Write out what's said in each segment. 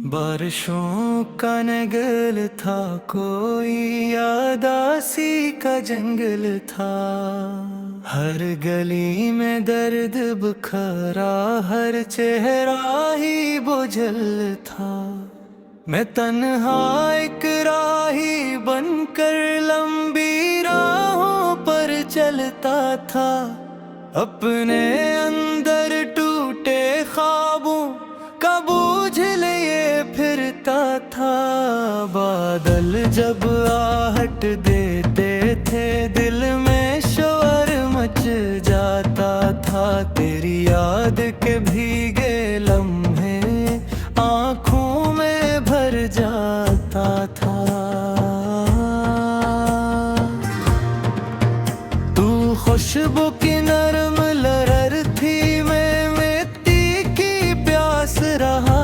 बारिशों का नगल था, कोई यादासी का जंगल था। हर गली में दर्द बुखारा, हर चेहरा ही बोझल था। मैं तन्हा एक राही बनकर लंबी राहों पर चलता था। अपने अंदर टूटे ख्वाबों का बोझ लिए फिरता था। बादल जब आहट देते थे, दिल में शोर मच जाता था। तेरी याद के भीगे लम्हे आँखों में भर जाता था। तू खुशबू की नरम लहर थी, मैं तीखी प्यास रहा।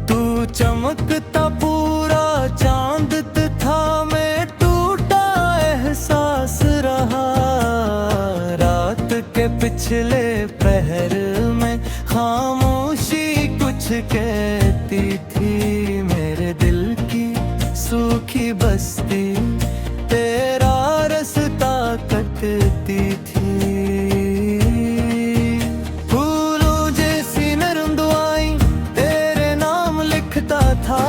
तू चमकता पूरा चांद था, मैं टूटा एहसास रहा। रात के पिछले पहर में खामोशी कुछ कहती थी। मेरे दिल की सूखी बस्ती तेरा रास्ता कटती थी। फूलों जैसी नरम दुआएं तेरे नाम लिखता था।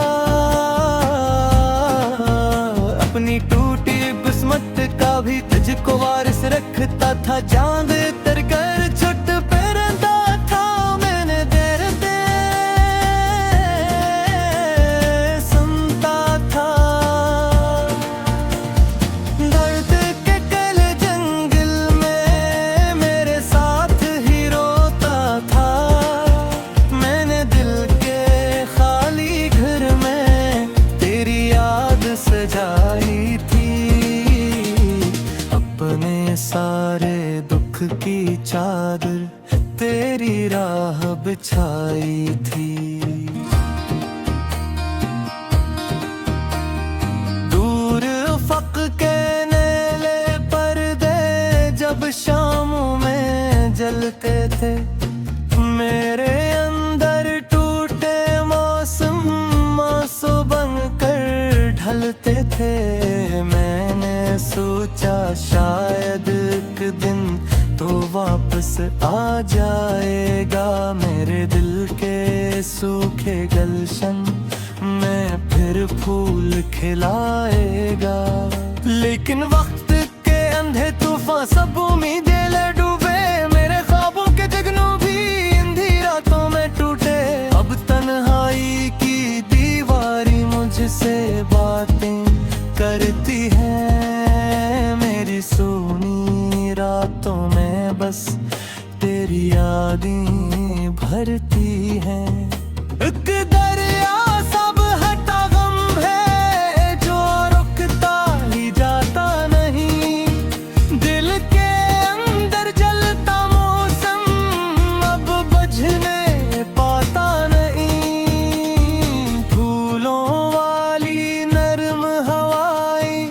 अपनी टूटी किस्मत का भी तुझको वारिस रखता था। चांद तर कर छुट पहनता था, मैंने देर दे सुनता था। दर्द के कल जंगल में मेरे साथ ही रोता था। मैंने दिल के खाली घर में तेरी याद सजाई थी। अपने सारे दुख की चादर तेरी राह बिछाई थी। दूर उफ़क़ के नीले पर्दे जब शामों में जलते थे, मेरे अंदर टूटे मौसम आंसू बनकर ढलते थे। मैंने सोचा शायद एक दिन तो वापस आ जाएगा। मेरे दिल के सूखे गुलशन में फिर फूल खिलाएगा। लेकिन वक्त के अंधे तूफान सब उम्मीदें ले डूबे। मेरे ख्वाबों के जगनों भी अंधी रातों में टूटे। अब तन्हाई की दीवारी मुझसे बातें करती है। मेरी सोनी रातों में बस तेरी यादें भरती हैं। एक दरिया सब हटा गम है जो रुकता ही जाता नहीं। दिल के अंदर जलता मौसम अब बुझने पाता नहीं। फूलों वाली नरम हवाएं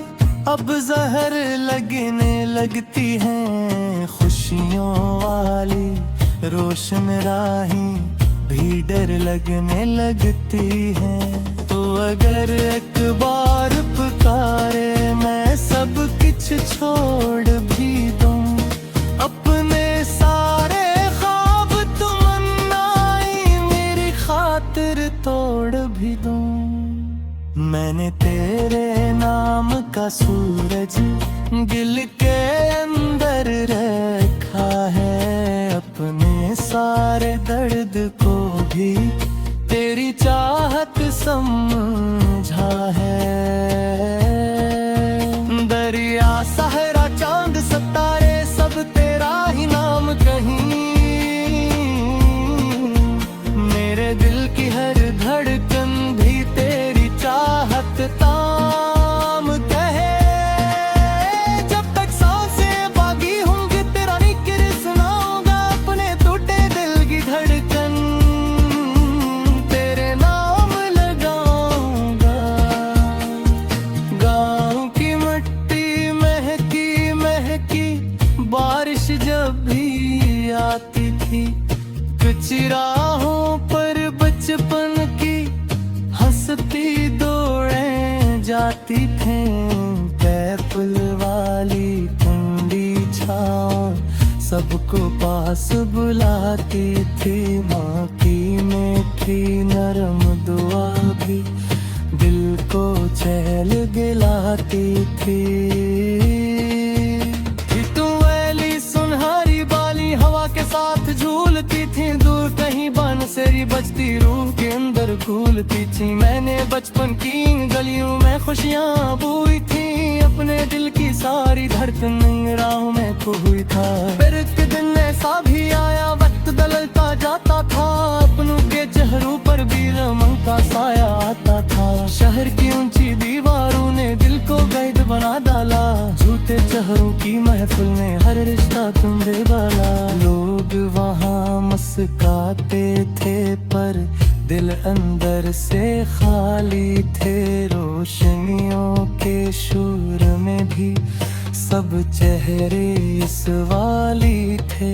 अब जहर लगने लगती हैं। खुशियों वाली रोशन राहें भी डर लगने लगती हैं। तो अगर एक बार पुकारे मैं सब कुछ छोड़ भी दूं। अपने सारे ख्वाब तमन्नाएं मेरी खातिर तोड़ भी दूं। मैंने तेरे नाम का सूरज दिल के अंदर रखा है। अपने सारे दर्द को भी तेरी चाहत समझा है। दरिया सहरा चांद सितारे सब तेरा ही नाम कहीं। मेरे दिल की हर धड़कन भी तेरी चाहत ताम कहे। जब तक सांसें बाकी होंगी तेरा निकर सुनाऊंगा अपने टूटे दिल की धड़कन। बचपन की हंसती दौड़ें जाती थी, पैपल वाली ठंडी छाँव सबको पास बुलाती थी। माँ की मीठी नरम दुआ भी दिल को चैल दिलाती थी। तुम वैली सुनहरी बाली हवा के साथ झूलती थी, दूर कहीं बांसुरी बजती रूह के अंदर घूलती थी। मैंने बचपन की गलियों में खुशियाँ बोई थी, अपने दिल की सारी धड़कन राहों में खोई था। फिर एक दिन ऐसा भी आया, वक्त बदलता जाता था, अपनों के चेहरों पर भी रमन का साया आता था। शहर की ऊंची दीवारों ने दिल को कैद बना डाला, झूठे चेहरों की महफिल में हर रिश्ता तुम्हारे वाला। लोग वहाँ मुस्कुराते थे पर दिल अंदर से खाली थे, रोशनियों के शोर में भी सब चेहरे इस वाली थे।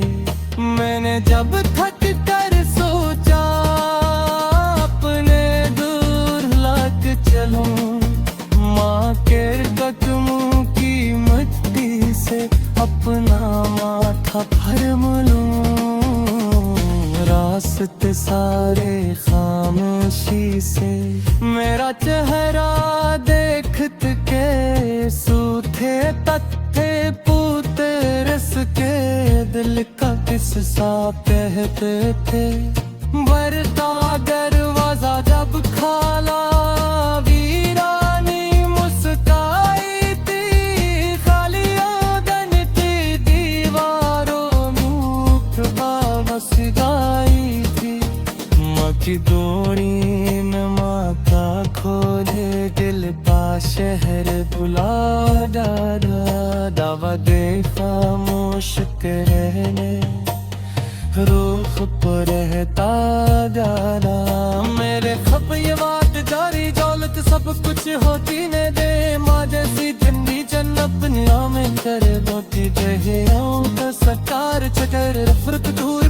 मैंने जब थक कर सोचा अपने दूर लग चलूं, माँ के कदमों की मिट्टी से अपना माथा भरम लूं। रास्ते सारे खामोशी से मेरा चेहरा देखत के, सूखे तत्थे पूते रस के दिल का किस्सा कहते थे। बरता दरवाजा जब खाला वीरानी मुस्काई थी, खाली आंगन की दीवारों मूक बस गाई थी। माँ की डोरी में माता खोले दिल का शहर बुला डाला, दावा दे खामोश रहने रूह पर रहता जाना। मेरे खप ये बात जारी दौलत सब कुछ होती ने दे, माँ जैसी ठंडी जन्नत दुनिया में करे रोटी जहे का सकार चकर रफरत दूर